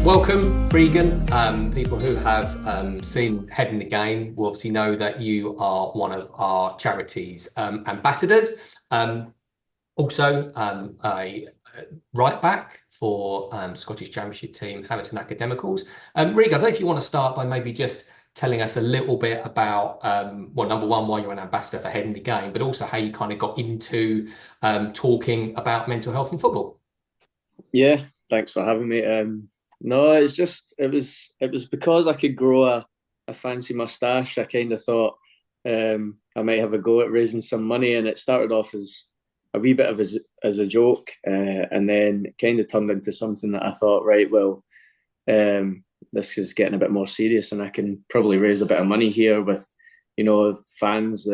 Welcome, Regan. People who have seen Head in the Game will obviously know that you are one of our charity's ambassadors. Also, a right back for Scottish Championship team, Haverton Academicals. Regan, I don't know if you want to start by maybe just telling us a little bit about, well, number one, why you're an ambassador for Head in the Game, but also how you kind of got into talking about mental health in football. Yeah, thanks for having me. No, it was because I could grow a fancy mustache. I kind of thought I might have a go at raising some money, and it started off as a wee bit of as a joke, and then it kind of turned into something that I thought, right, well, this is getting a bit more serious, and I can probably raise a bit of money here with, fans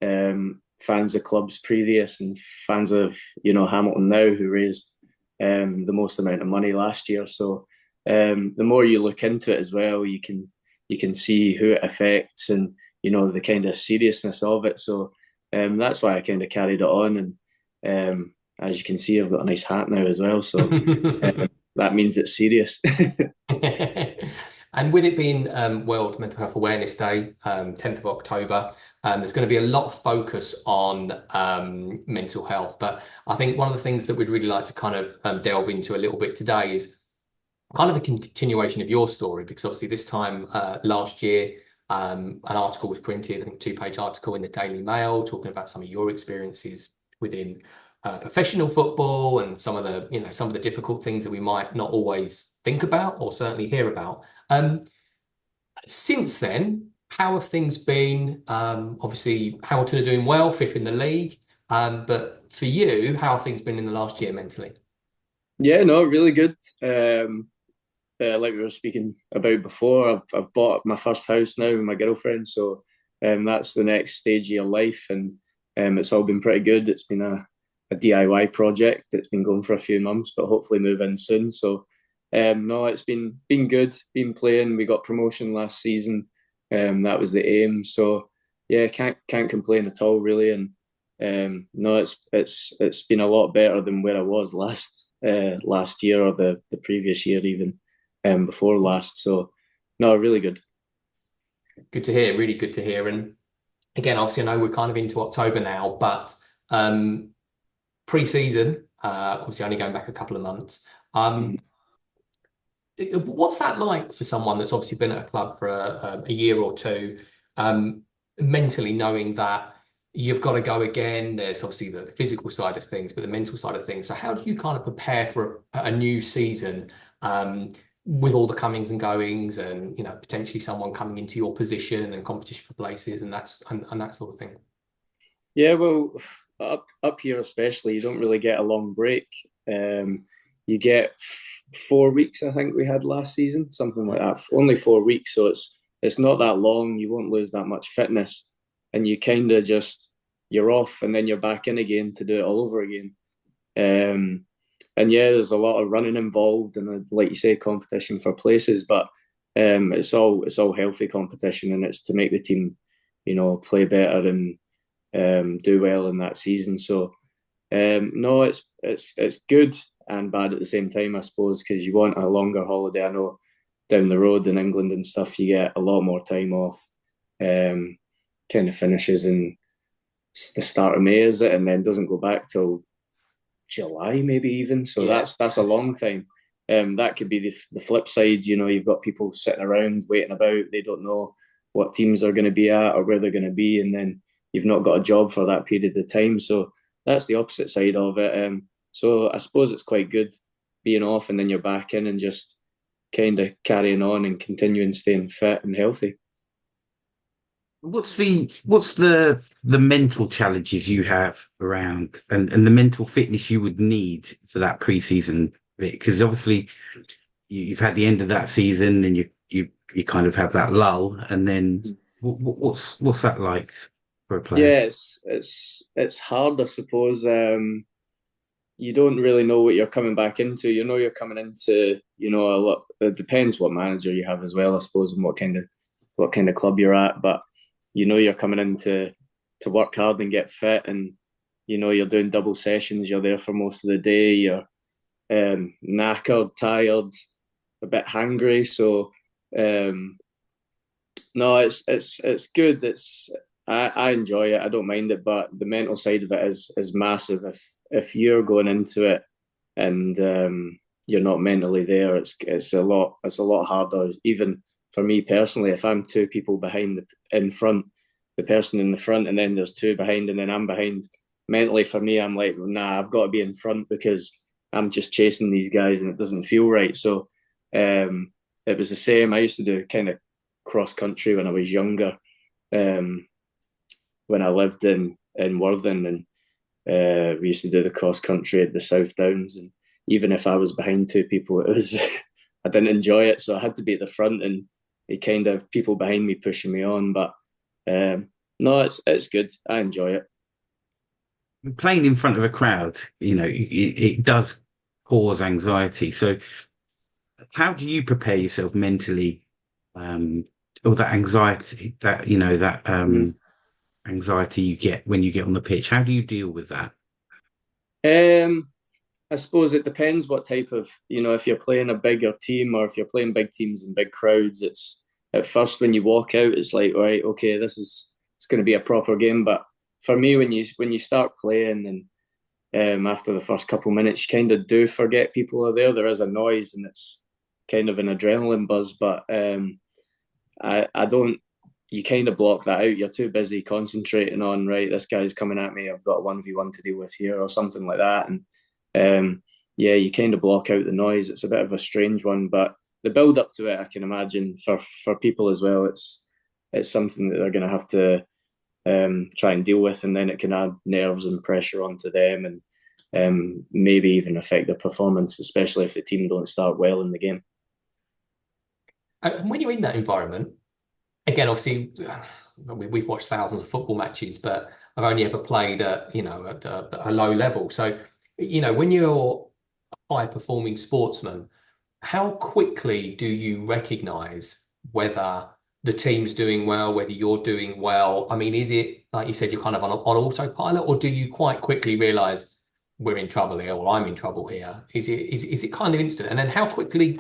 fans of clubs previous and fans of Hamilton now who raised the most amount of money last year. So the more you look into it as well, you can see who it affects and the kind of seriousness of it. So that's why I kind of carried it on. And as you can see, I've got a nice hat now as well. So that means it's serious. And with it being World Mental Health Awareness Day, 10th of October, there's going to be a lot of focus on mental health. But I think one of the things that we'd really like to kind of delve into a little bit today is kind of a continuation of your story, because obviously this time last year, an article was printed, I think a two-page article in the Daily Mail talking about some of your experiences within professional football and some of the difficult things that we might not always think about or certainly hear about. Since then, how have things been? Obviously, Hamilton are doing well, fifth in the league. But for you, how have things been in the last year mentally? Yeah, no, really good. Like we were speaking about before, I've bought my first house now with my girlfriend, so that's the next stage of your life, and it's all been pretty good. It's been a DIY project. It's been going for a few months, but hopefully move in soon. So no, it's been good. Been playing. We got promotion last season. That was the aim. So yeah, can't complain at all really. And no, it's been a lot better than where I was last year or the previous year even before last. So no, really good. Good to hear. Really good to hear. And again, obviously, I know we're kind of into October now, but pre-season, obviously only going back a couple of months. Um, what's that like for someone that's obviously been at a club for a year or two, um, mentally knowing that you've got to go again? There's obviously the physical side of things, but the mental side of things. So how do you kind of prepare for a new season, with all the comings and goings, and potentially someone coming into your position and competition for places and that sort of thing? Yeah, well, up here especially, you don't really get a long break. You get 4 weeks, I think we had last season, something like that. Only 4 weeks, so it's not that long. You won't lose that much fitness, and you kind of just you're off, and then you're back in again to do it all over again. Um, and yeah, there's a lot of running involved, and like you say, competition for places, but it's all healthy competition, and it's to make the team, play better and do well in that season. So no, it's good and bad at the same time, I suppose, because you want a longer holiday. I know down the road in England and stuff, you get a lot more time off. Um, Kind of finishes in the start of May, is it, and then doesn't go back till July, maybe even. So Yeah. that's a long time. That could be the flip side. You've got people sitting around waiting about. They don't know what teams they're going to be at or where they're going to be, and then you've not got a job for that period of time. So that's the opposite side of it. So I suppose it's quite good being off and then you're back in and just kind of carrying on and continuing staying fit and healthy. What's the mental challenges you have around and the mental fitness you would need for that preseason bit? Because obviously you've had the end of that season and you kind of have that lull, and then what's that like for a player? Yeah, it's hard, I suppose. You don't really know what you're coming back into. You're coming into, a lot. It depends what manager you have as well, I suppose, and what kind of club you're at. But you're coming in to work hard and get fit, and you're doing double sessions. You're there for most of the day. You're knackered, tired. a bit hangry. So no, it's good. I enjoy it. I don't mind it, but the mental side of it is massive. If you're going into it and you're not mentally there, it's a lot harder. Even for me personally, if I'm two people behind in front, the person in the front, and then there's two behind, and then I'm behind. Mentally, for me, I'm like, nah, I've got to be in front because I'm just chasing these guys, and it doesn't feel right. So it was the same. I used to do kind of cross country when I was younger, um, when I lived in Worthing, and we used to do the cross country at the South Downs. And even if I was behind two people, it was I didn't enjoy it, so I had to be at the front, and it kind of people behind me pushing me on. But no, it's good. I enjoy it. Playing in front of a crowd, it does cause anxiety. So how do you prepare yourself mentally, or that anxiety Mm. anxiety you get when you get on the pitch? How do you deal with that? Um, I suppose it depends what type of, if you're playing a bigger team or if you're playing big teams and big crowds, it's at first when you walk out, it's like, right, okay, it's going to be a proper game. But for me, when you start playing and after the first couple minutes, you kind of do forget people are there. There is a noise and it's kind of an adrenaline buzz, but I don't. You kind of block that out. You're too busy concentrating on, right, this guy's coming at me. I've got a 1v1 to deal with here or something like that. And yeah, you kind of block out the noise. It's a bit of a strange one, but the build up to it, I can imagine for people as well, it's something that they're going to have to try and deal with, and then it can add nerves and pressure onto them, and maybe even affect their performance, especially if the team don't start well in the game. And when you're in that environment, again, obviously, we've watched thousands of football matches, but I've only ever played at a low level. So, when you're a high performing sportsman, how quickly do you recognize whether the team's doing well, whether you're doing well? I mean, is it like you said, you're kind of on autopilot, or do you quite quickly realize we're in trouble here, or I'm in trouble here? Is it kind of instant? And then how quickly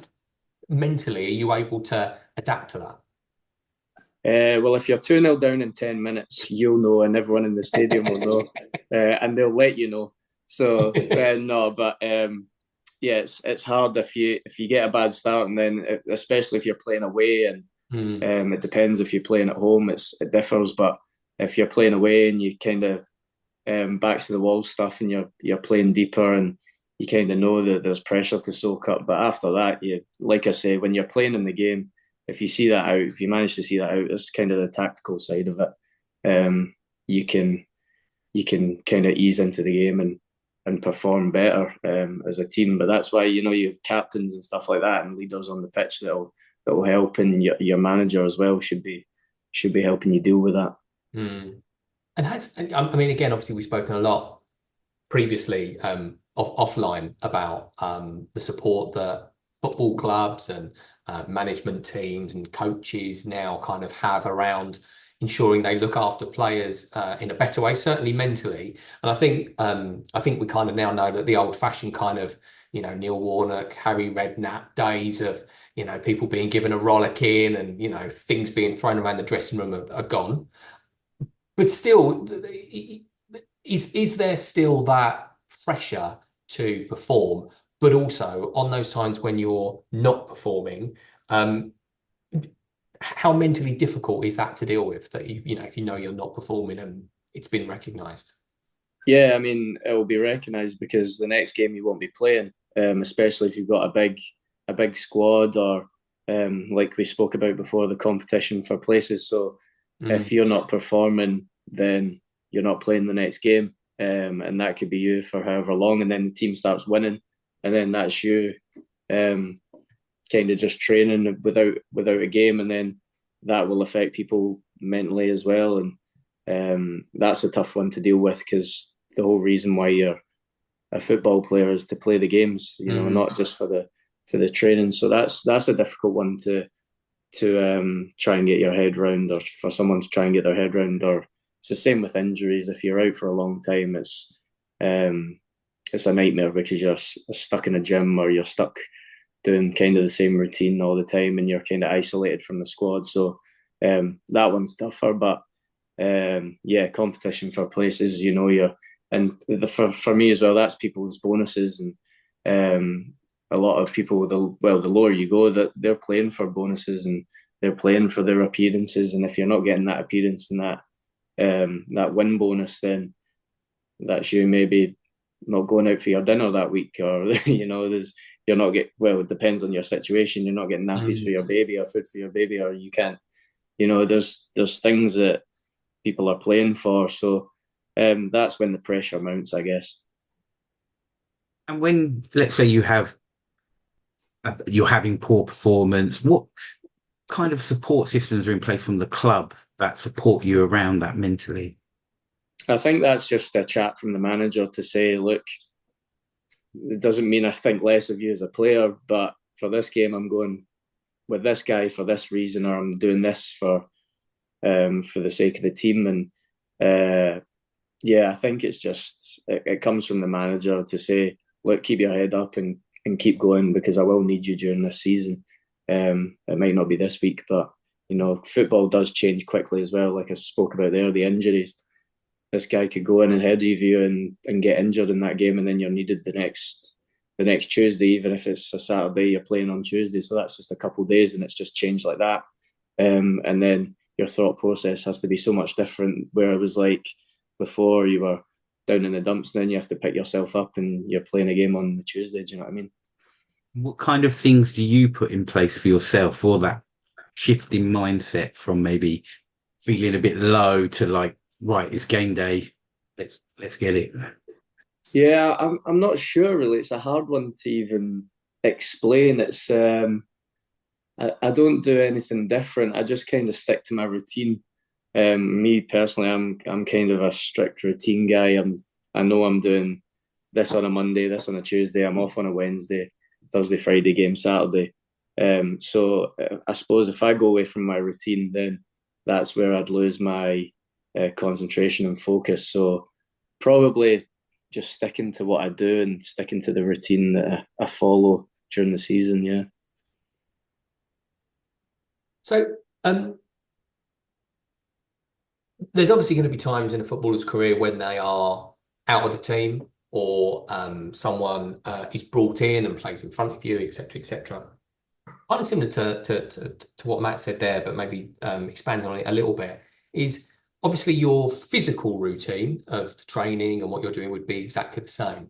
mentally are you able to adapt to Well, if you're 2-0 down in 10 minutes, you'll know, and everyone in the stadium will know, and they'll let you know. So, that? no, but yeah, it's hard if you get a bad start, and then especially if you're playing away, and it depends if you're playing at home, it differs. But if you're playing away and you kind of backs to the wall stuff, and you're playing deeper, and you kind of know that there's pressure to soak up. But after that, like I say, when you're playing in the game, if you see that out, if you manage to see that out, that's kind of the tactical side of it. You can kind of ease into the game and perform better as a team. But that's why you have captains and stuff like that, and leaders on the pitch that will help, and your manager as well should be helping you deal with that. Mm. I mean, again, obviously, we've spoken a lot previously offline about the support that football clubs and management teams and coaches now kind of have around ensuring they look after players in a better way, certainly mentally. And I think we kind of now know that the old-fashioned kind of Neil Warnock, Harry Redknapp days of people being given a rollicking and things being thrown around the dressing room are gone. But still, is there still that pressure to perform, but also on those times when you're not performing, um, how mentally difficult is that to deal with? That if you're not performing and it's been recognised. Yeah, I mean, it will be recognised because the next game you won't be playing, especially if you've got a big squad, or like we spoke about before, the competition for places. So if you're not performing, then you're not playing the next game, and that could be you for however long, and then the team starts winning, and then that's you, kind of just training without a game, and then that will affect people mentally as well, and that's a tough one to deal with because the whole reason why you're a football player is to play the games, not just for the training. So that's a difficult one to try and get your head round, or for someone to try and get their head round. Or it's the same with injuries. If you're out for a long time, it's a nightmare because you're stuck in a gym, or you're stuck doing kind of the same routine all the time, and you're kind of isolated from the squad. So that one's tougher, but yeah, competition for places, for me as well, that's people's bonuses, and a lot of people, the lower you go, that they're playing for bonuses and they're playing for their appearances, and if you're not getting that appearance and that win bonus, then that's you maybe not going out for your dinner that week, or you're not it depends on your situation. You're not getting nappies for your baby or food for your baby, or you can't. There's things that people are playing for, so that's when the pressure mounts, I guess. And when, let's say, you're having poor performance, what kind of support systems are in place from the club that support you around that mentally? I think that's just a chat from the manager to say, look, it doesn't mean I think less of you as a player, but for this game, I'm going with this guy for this reason, or I'm doing this for the sake of the team. And I think it's just it comes from the manager to say, look, keep your head up and keep going, because I will need you during this season. It might not be this week, but football does change quickly as well. Like I spoke about there, the injuries. This guy could go in ahead of you and get injured in that game, and then you're needed the next Tuesday, even if it's a Saturday, you're playing on Tuesday. So that's just a couple of days, and it's just changed like that. And then your thought process has to be so much different. Where it was like before, you were down in the dumps, and then you have to pick yourself up, and you're playing a game on the Tuesday. Do you know what I mean? What kind of things do you put in place for yourself for that shift in mindset from maybe feeling a bit low to like, right, it's game day, let's get it? Yeah, I'm not sure really. It's a hard one to even explain. It's I don't do anything different. I just kind of stick to my routine. Me personally, I'm kind of a strict routine guy. I know I'm doing this on a Monday, this on a Tuesday. I'm off on a Wednesday, Thursday, Friday game, Saturday. So I suppose if I go away from my routine, then that's where I'd lose my concentration and focus. So probably just sticking to what I do and sticking to the routine that I follow during the season. Yeah. So there's obviously going to be times in a footballer's career when they are out of the team, or someone is brought in and plays in front of you, etc., etc. Kind of similar to what Matt said there, but maybe expanding on it a little bit, is obviously your physical routine of the training and what you're doing would be exactly the same.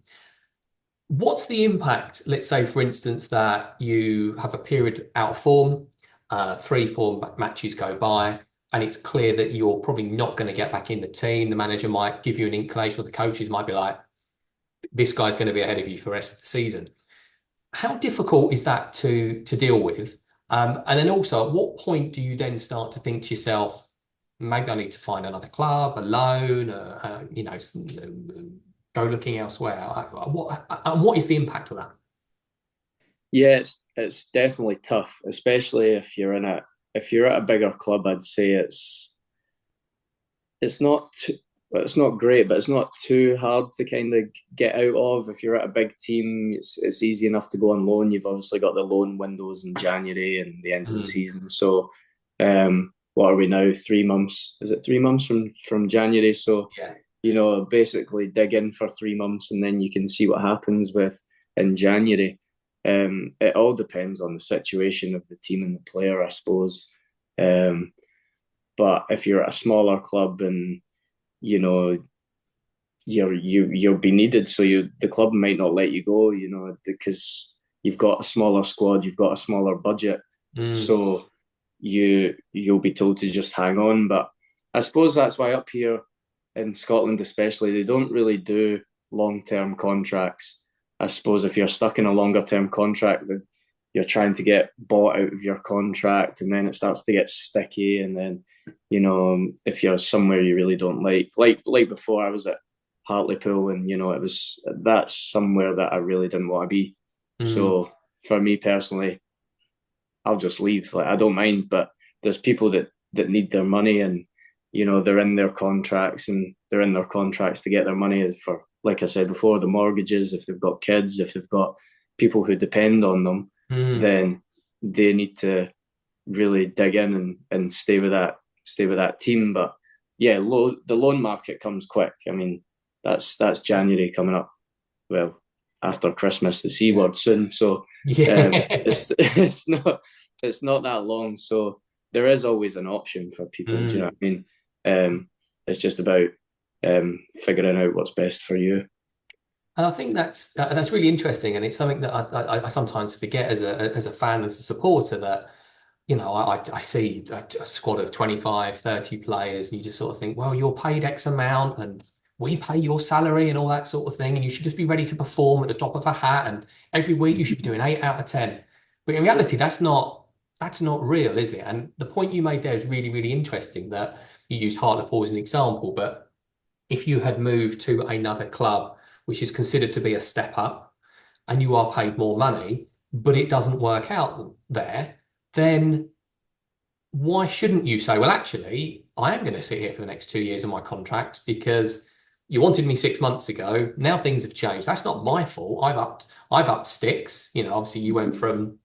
What's the impact, let's say, for instance, that you have a period out of form, 3-4 matches go by, and it's clear that you're probably not going to get back in the team. The manager might give you an inclination, or the coaches might be like, this guy's going to be ahead of you for the rest of the season. How difficult is that to deal with? And then also, at what point do you then start to think to yourself, maybe I need to find another club, a loan, go looking elsewhere? What is the impact of that? Yeah, it's definitely tough, especially if you're at a bigger club. I'd say it's not great, but it's not too hard to kind of get out of. If you're at a big team, it's easy enough to go on loan. You've obviously got the loan windows in January and the end of the season. So, what are we now? 3 months? Is it 3 months from January? So, yeah. Basically dig in for 3 months, and then you can see what happens in January. It all depends on the situation of the team and the player, I suppose. But if you're at a smaller club and you'll be needed, so the club might not let you go, because you've got a smaller squad, you've got a smaller budget, so you'll be told to just hang on. But I suppose that's why up here in Scotland, especially, they don't really do long-term contracts. I suppose if you're stuck in a longer-term contract, you're trying to get bought out of your contract, and then it starts to get sticky. And then, if you're somewhere you really don't like before, I was at Hartlepool, and that's somewhere that I really didn't want to be. So for me personally, I'll just leave. Like, I don't mind, but there's people that need their money, and they're in their contracts, and they're in their contracts to get their money for, like I said before, the mortgages, if they've got kids, if they've got people who depend on them. Mm. then they need to really dig in and stay with that team. But yeah, the loan market comes quick. I mean, that's January coming up. Well, after Christmas, the C word soon. So Yeah. it's not that long. So there is always an option for people. Do you know what Mm. I mean? It's just about figuring out what's best for you. And I think that's really interesting, and it's something that I sometimes forget as a fan, as a supporter, that I see a squad of 25, 30 players, and you just sort of think, well, you're paid X amount, and we pay your salary and all that sort of thing, and you should just be ready to perform at the drop of a hat, and every week you should be doing 8 out of 10. But in reality, that's not real, is it? And the point you made there is really, really interesting, that you used Hartlepool as an example, but if you had moved to another club, which is considered to be a step up, and you are paid more money, but it doesn't work out there, then why shouldn't you say, well, actually, I am going to sit here for the next 2 years of my contract because you wanted me 6 months ago. Now things have changed. That's not my fault. I've upped sticks. Obviously you went from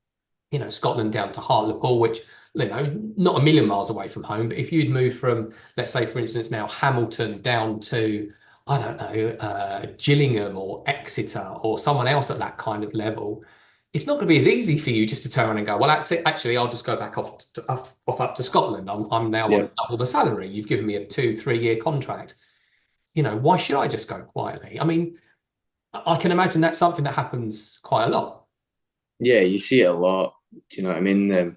Scotland down to Hartlepool, which, not a million miles away from home. But if you'd moved from, let's say, for instance, now Hamilton down to, I don't know, Gillingham or Exeter or someone else at that kind of level, it's not going to be as easy for you just to turn around and go, well, that's it. Actually, I'll just go back off up to Scotland. I'm now Yeah. on double the salary. You've given me a 2, 3 year contract. Why should I just go quietly? I mean, I can imagine that's something that happens quite a lot. Yeah, you see it a lot. Do you know what I mean?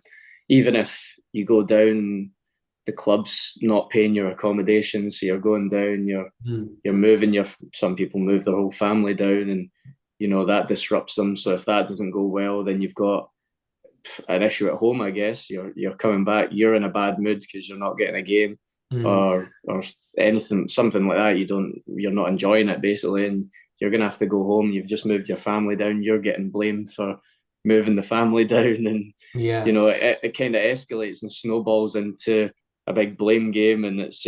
Even if you go down, the club's not paying your accommodation, so you're going down. Mm. You're moving your. Some people move their whole family down, and that disrupts them. So if that doesn't go well, then you've got an issue at home. I guess you're coming back. You're in a bad mood because you're not getting a game, Mm. or anything, something like that. You're not enjoying it basically, and you're gonna have to go home. You've just moved your family down. You're getting blamed for moving the family down, and Yeah. it kind of escalates and snowballs into a big blame game, and it's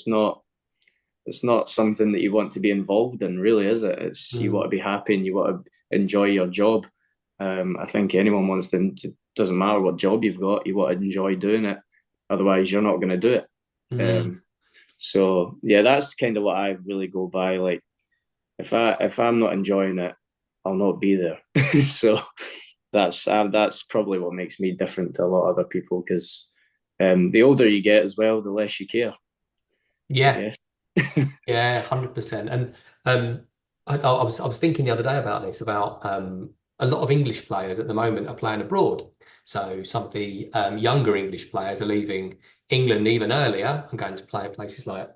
not something that you want to be involved in, really, is it? It's You want Mm. to be happy and you want to enjoy your job. I think anyone wants to. It doesn't matter what job you've got, you want to enjoy doing it. Otherwise, you're not going to do it. Mm. So yeah, that's kind of what I really go by. Like if I'm not enjoying it, I'll not be there. So that's probably what makes me different to a lot of other people because the older you get as well, the less you care, I Yeah. guess. Yeah, 100%. And I was thinking the other day about this, about a lot of English players at the moment are playing abroad. So some of the younger English players are leaving England even earlier and going to play at places like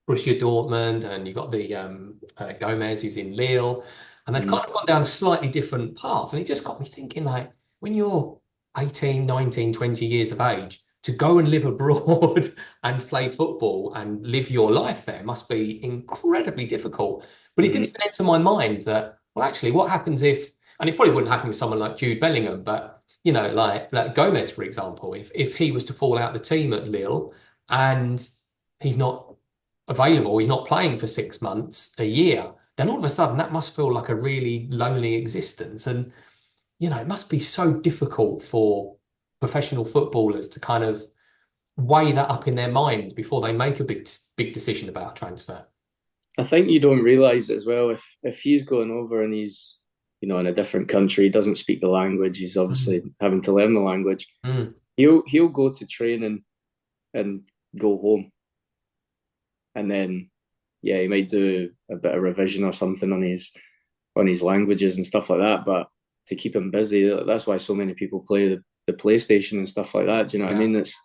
Borussia Dortmund, and you've got the Gomez who's in Lille, and they've Mm. kind of gone down a slightly different path. And it just got me thinking, like, when you're 18, 19, 20 years of age, to go and live abroad and play football and live your life there must be incredibly difficult. But it didn't Mm-hmm. even enter my mind that, well, actually, what happens if, and it probably wouldn't happen with someone like Jude Bellingham, but like Gomez, for example, if he was to fall out the team at Lille and he's not available, he's not playing for 6 months, a year, then all of a sudden that must feel like a really lonely existence. And, it must be so difficult for professional footballers to kind of weigh that up in their mind before they make a big decision about a transfer. I think you don't realize it as well. If he's going over and he's in a different country, he doesn't speak the language. He's obviously Mm. having to learn the language. Mm. He'll go to training and go home, and then yeah, he might do a bit of revision or something on his languages and stuff like that. But to keep him busy, that's why so many people play the PlayStation and stuff like that. Do you know what I Yeah. mean? It's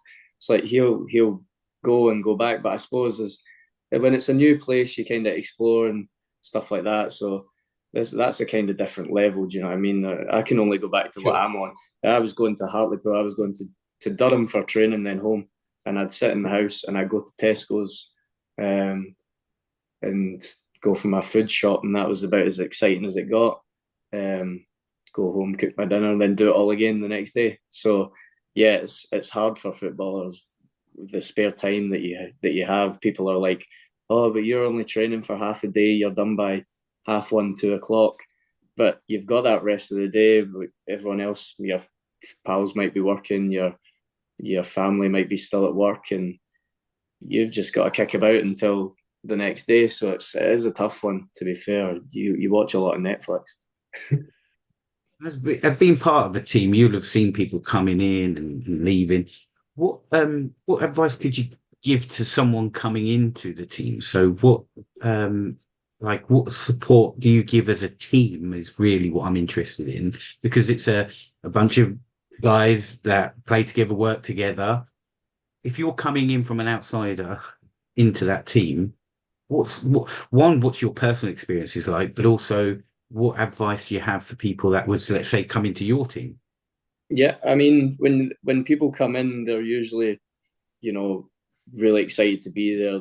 like he'll go and go back, but I suppose when it's a new place, you kind of explore and stuff like that. So that's a kind of different level. Do you know what I mean? I can only go back to what Sure. I'm on. I was going to Hartlepool. I was going to Durham for training, then home, and I'd sit in the house and I'd go to Tesco's. And go for my food shop, and that was about as exciting as it got. Um, go home, cook my dinner, and then do it all again the next day. So yeah, it's hard for footballers. The spare time that you have, people are like, "Oh, but you're only training for half a day. You're done by 1:30, 2:00." but you've got that rest of the day. Everyone else, your pals might be working, your family might be still at work, and you've just got to kick about until the next day. So it is a tough one, to be fair. You watch a lot of Netflix. As being part of a team, you'll have seen people coming in and leaving. What advice could you give to someone coming into the team? So what support do you give as a team is really what I'm interested in, because it's a bunch of guys that play together, work together. If you're coming in from an outsider into that team, what's your personal experiences like, but also what advice do you have for people that would, let's say, come into your team? Yeah, I mean, when people come in, they're usually, really excited to be there.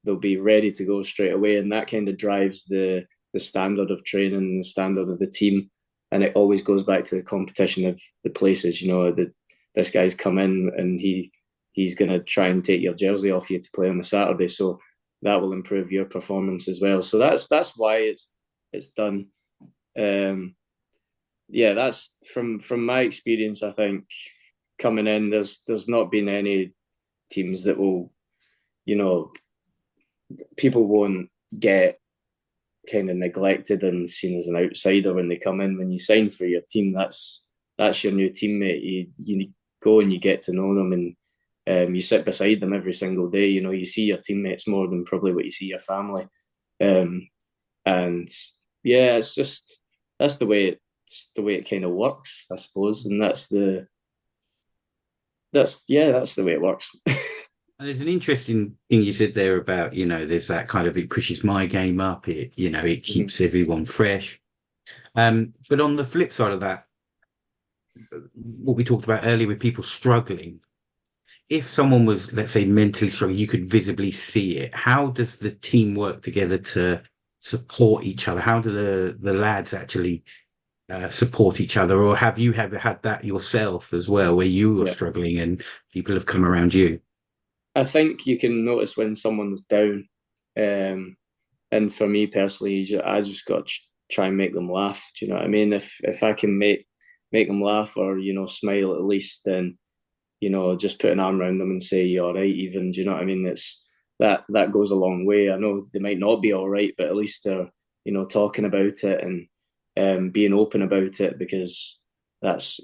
They'll be ready to go straight away, and that kind of drives the standard of training and the standard of the team. And it always goes back to the competition of the places. This guy's come in and he's going to try and take your jersey off you to play on the Saturday, so that will improve your performance as well. So that's why it's done. Yeah, that's from my experience. I think coming in, there's not been any teams that will, people won't get kind of neglected and seen as an outsider when they come in. When you sign for your team, that's your new teammate. You go and you get to know them, and you sit beside them every single day. You see your teammates more than probably what you see your family. And yeah, it's just that's the way it kind of works, I suppose, and that's the way it works. And there's an interesting thing you said there about, there's that kind of, it pushes my game up, it keeps everyone fresh. But on the flip side of that, what we talked about earlier with people struggling, if someone was, let's say, mentally struggling, you could visibly see it. How does the team work together to support each other? How do the lads actually support each other? Or have you ever had that yourself as well, where you were Yeah, struggling and people have come around you? I think you can notice when someone's down. And for me personally, I just got to try and make them laugh. Do you know what I mean? If I can make them laugh, or smile at least, then just put an arm around them and say you're all right. Even, do you know what I mean? It's that goes a long way. I know they might not be all right, but at least they're talking about it and being open about it, because that's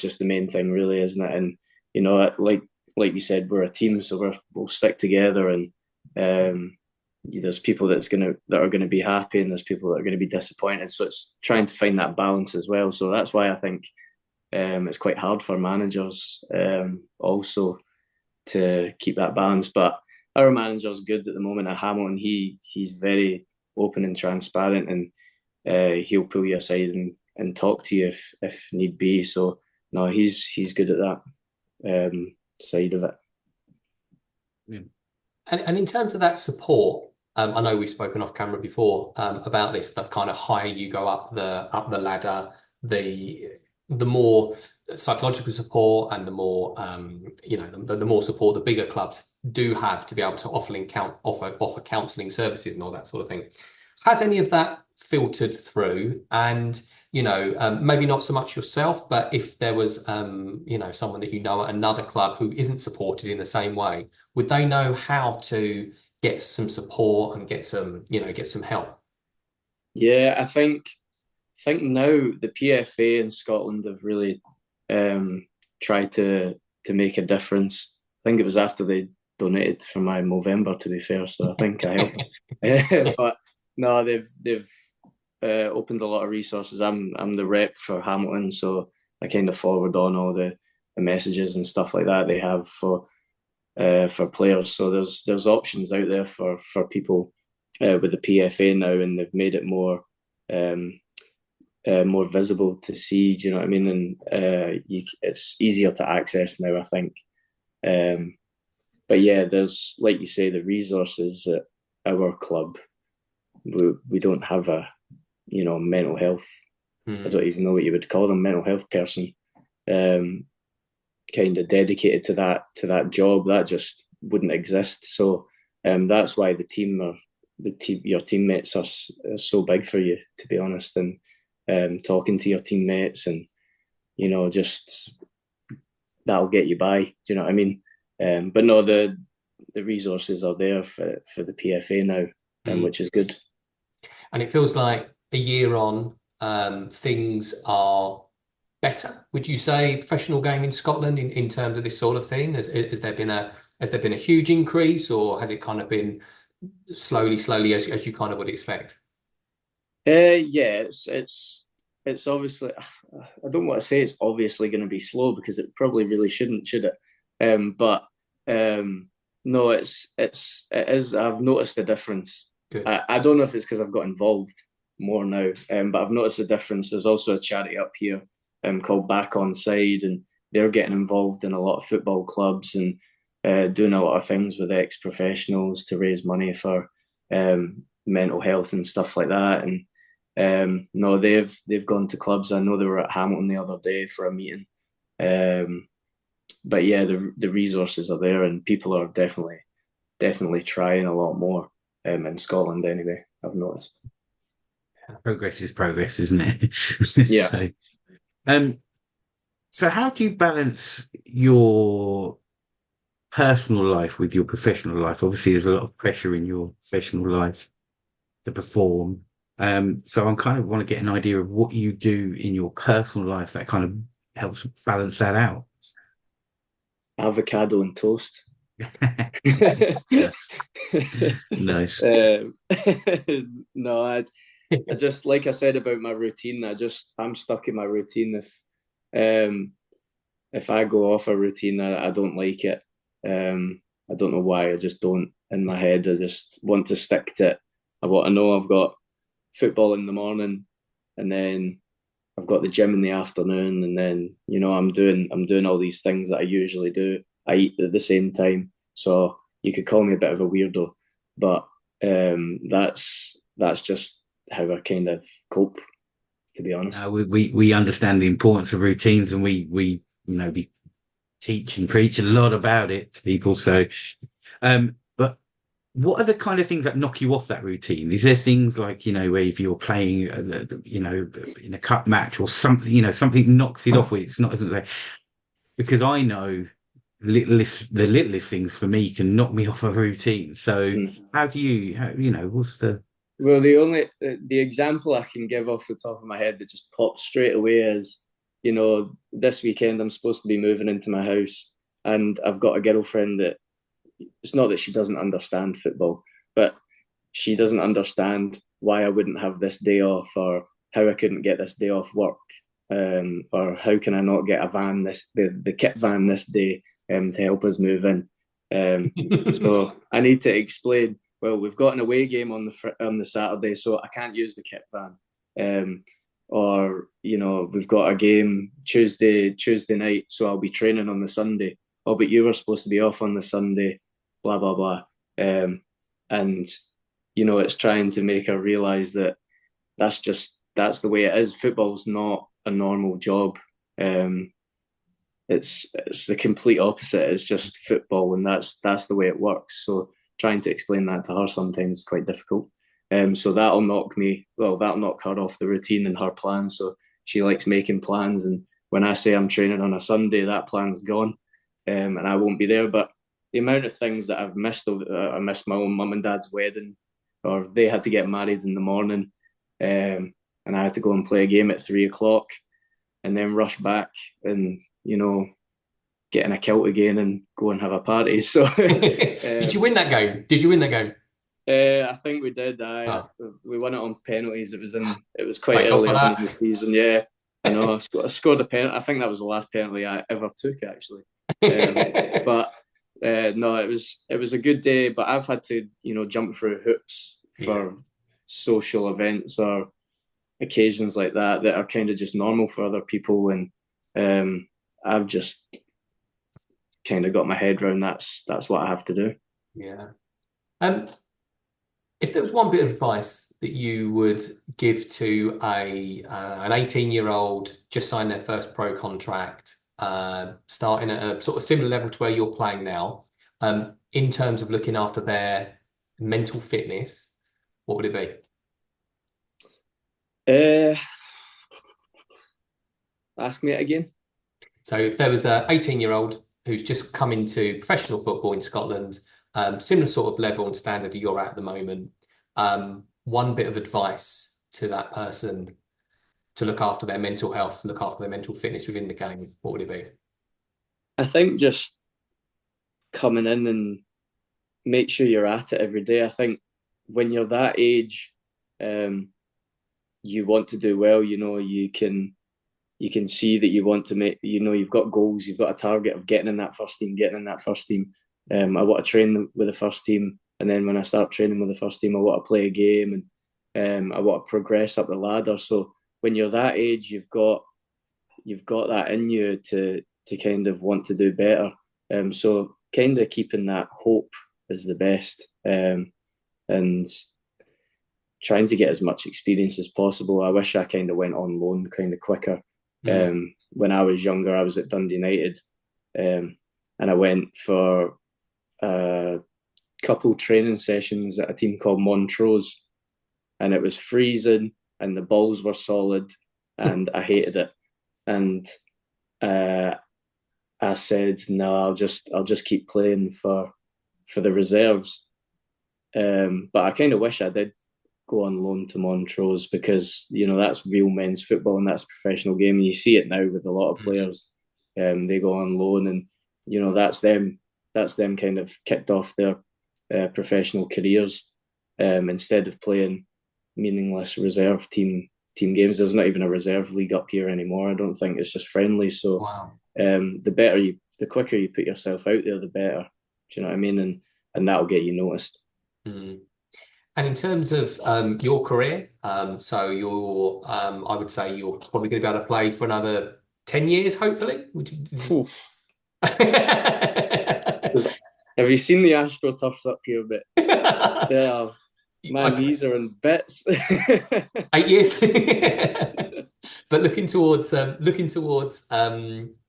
just the main thing, really, isn't it? And like you said, we're a team, so we'll stick together, and there's people that are gonna be happy, and there's people that are gonna be disappointed. So it's trying to find that balance as well. So that's why I think it's quite hard for managers also to keep that balance. But our manager's good at the moment at Hamilton. He's very open and transparent, and he'll pull you aside and talk to you if need be. So no, he's good at that side of it. Yeah. And in terms of that support, I know we've spoken off camera before about this. The kind of higher you go up the ladder, the more psychological support and the more the more support the bigger clubs do have to be able to offer counselling services and all that sort of thing. Has any of that filtered through? And maybe not so much yourself, but if there was someone that at another club who isn't supported in the same way, would they know how to get some support and get some help? Yeah, I think now the PFA in Scotland have really tried to make a difference. I think it was after they donated for my Movember, to be fair, so I think I helped. But no, they've opened a lot of resources. I'm the rep for Hamilton, so I kind of forward on all the messages and stuff like that they have for players. So there's options out there for people with the PFA now, and they've made it more visible to see. Do you know what I mean? And it's easier to access now, I think. But yeah, there's, like you say, the resources at our club. We don't have a mental health. I don't even know what you would call them, mental health person. Kind of dedicated to that job. That just wouldn't exist. So that's why your teammates are so big for you, to be honest. And talking to your teammates, and just that'll get you by. Do you know what I mean? But no, the resources are there for the PFA now, which is good. And it feels like a year on, things are better. Would you say professional game in Scotland in terms of this sort of thing? Has there been a huge increase, or has it kind of been slowly as you kind of would expect? Yeah, it's obviously, I don't want to say it's obviously going to be slow, because it probably really shouldn't, should it? But no, it is. I've noticed a difference. Good. I don't know if it's because I've got involved more now, but I've noticed a difference. There's also a charity up here called Back On Side, and they're getting involved in a lot of football clubs and doing a lot of things with ex-professionals to raise money for mental health and stuff like that. And no, they've gone to clubs. I know they were at Hamilton the other day for a meeting. But yeah, the resources are there, and people are definitely trying a lot more in Scotland anyway, I've noticed. Progress is progress, isn't it? Yeah. So how do you balance your personal life with your professional life? Obviously, there's a lot of pressure in your professional life to perform. So I'm kind of want to get an idea of what you do in your personal life that kind of helps balance that out. Avocado and toast. Nice. No, I just, like I said about my routine, I'm stuck in my routine. If I go off a routine, I don't like it. I don't know why. I just don't. In my head, I just want to stick to it. I want to know I've got football in the morning, and then I've got the gym in the afternoon, and then I'm doing all these things that I usually do. I eat at the same time, so you could call me a bit of a weirdo, but that's just how I kind of cope, to be honest. We understand the importance of routines, and we teach and preach a lot about it to people. So, but what are the kind of things that knock you off that routine? Is there things like, where if you're playing, in a cup match or something, something knocks it off where it's not, isn't it? Because I know the littlest things for me can knock me off a routine. So how do you, what's the... Well, the example I can give off the top of my head that just pops straight away is, this weekend I'm supposed to be moving into my house, and I've got a girlfriend that, it's not that she doesn't understand football, but she doesn't understand why I wouldn't have this day off, or how I couldn't get this day off work, or how can I not get a van the kit van this day to help us move in. So I need to explain, well, we've got an away game on the Saturday, so I can't use the kit van. Or we've got a game Tuesday night, so I'll be training on the Sunday. Oh, but you were supposed to be off on the Sunday, blah blah blah. And it's trying to make her realise that that's the way it is. Football's not a normal job. It's the complete opposite. It's just football, and that's the way it works. So trying to explain that to her sometimes is quite difficult. So that'll knock her off the routine and her plans. So she likes making plans, and when I say I'm training on a Sunday, that plan's gone, and I won't be there. But the amount of things that I've missed, I missed my own mum and dad's wedding, or they had to get married in the morning, and I had to go and play a game at 3 o'clock, and then rush back and get in a kilt again and go and have a party. So Did you win that game? I think we did. We won it on penalties. It was quite early on in the season. Yeah, I know. I scored a penalty. I think that was the last penalty I ever took, actually. But no, it was a good day. But I've had to jump through hoops for social events or occasions like that are kind of just normal for other people, and I've just kind of got my head around that's what I have to do. Yeah. If there was one bit of advice that you would give to an 18-year-old just signed their first pro contract, starting at a sort of similar level to where you're playing now, in terms of looking after their mental fitness, what would it be? Ask me it again. So if there was a 18-year-old who's just come into professional football in Scotland, similar sort of level and standard that you're at the moment, one bit of advice to that person to look after their mental health, look after their mental fitness within the game, what would it be? I think just coming in and make sure you're at it every day. I think when you're that age, you want to do well. You can see that you want to make. You've got goals. You've got a target of getting in that first team. I want to train with the first team, and then when I start training with the first team, I want to play a game, and I want to progress up the ladder. So when you're that age, you've got that in you to kind of want to do better. So kind of keeping that hope is the best, and trying to get as much experience as possible. I wish I kind of went on loan kind of quicker. When I was younger, I was at Dundee United, and I went for a couple training sessions at a team called Montrose, and it was freezing, and the balls were solid, and I hated it. And I said, no, I'll just keep playing for the reserves. But I kind of wish I did go on loan to Montrose, because that's real men's football, and that's a professional game. And you see it now with a lot of players. They go on loan, and that's them kind of kicked off their professional careers, instead of playing meaningless reserve team games. There's not even a reserve league up here anymore. I don't think. It's just friendly. So Wow. The quicker you put yourself out there, the better. Do you know what I mean? And that'll get you noticed. Mm. And in terms of your career, so you're, I would say you're probably going to be able to play for another 10 years, hopefully. Have you seen the AstroTurfs up here a bit? Yeah, my knees are in bits. 8 years. But looking towards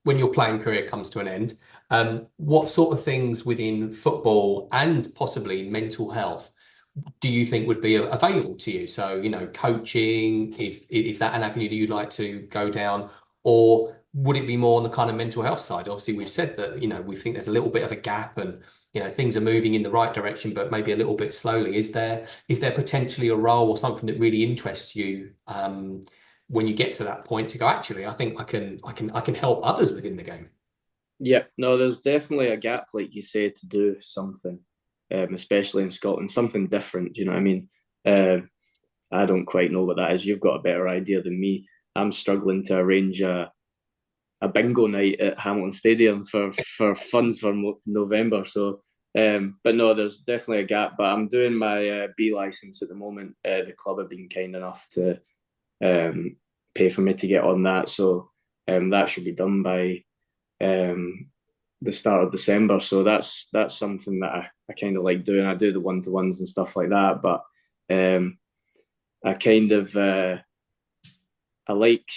when your playing career comes to an end, what sort of things within football and possibly mental health do you think would be available to you? So, coaching, is that an avenue that you'd like to go down? Or would it be more on the kind of mental health side? Obviously, we've said that, we think there's a little bit of a gap and, things are moving in the right direction, but maybe a little bit slowly. Is there potentially a role or something that really interests you when you get to that point to go, actually, I think I can help others within the game? Yeah, no, there's definitely a gap, like you say, to do something. Especially in Scotland, something different. Do you know what I mean? I don't quite know what that is. You've got a better idea than me. I'm struggling to arrange a bingo night at Hamilton Stadium for funds for November. So, but no, there's definitely a gap. But I'm doing my B license at the moment. The club have been kind enough to pay for me to get on that. So that should be done by the start of December. So that's something that I kind of like doing. I do the one-to-ones and stuff like that, but I kind of I like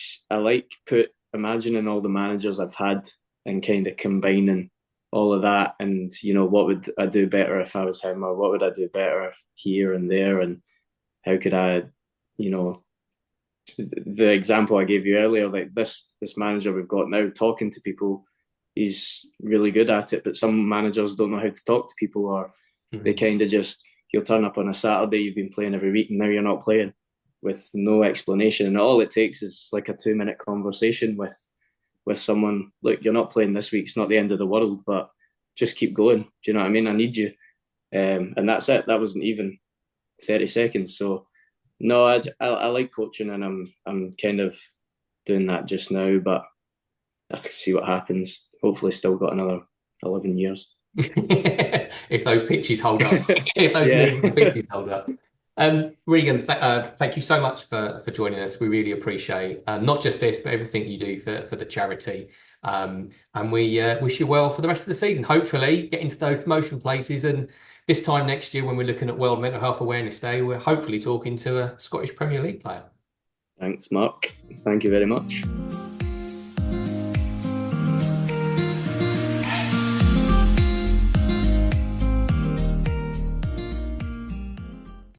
imagining all the managers I've had and kind of combining all of that, and what would I do better if I was him, or what would I do better here and there, and how could I, the example I gave you earlier, like this manager we've got now, talking to people, he's really good at it, but some managers don't know how to talk to people, or they kind of just, he'll turn up on a Saturday, you've been playing every week and now you're not playing, with no explanation. And all it takes is like a 2-minute conversation with someone. Look, you're not playing this week, it's not the end of the world, but just keep going. Do you know what I mean? I need you. And that's it. That wasn't even 30 seconds. So no, I like coaching, and I'm kind of doing that just now, but I can see what happens. Hopefully still got another 11 years. If those pitches hold up. If those pitches hold up. Reghan, thank you so much for joining us. We really appreciate not just this, but everything you do for the charity. And we wish you well for the rest of the season. Hopefully get into those promotional places, and this time next year when we're looking at World Mental Health Awareness Day, we're hopefully talking to a Scottish Premier League player. Thanks, Mark. Thank you very much.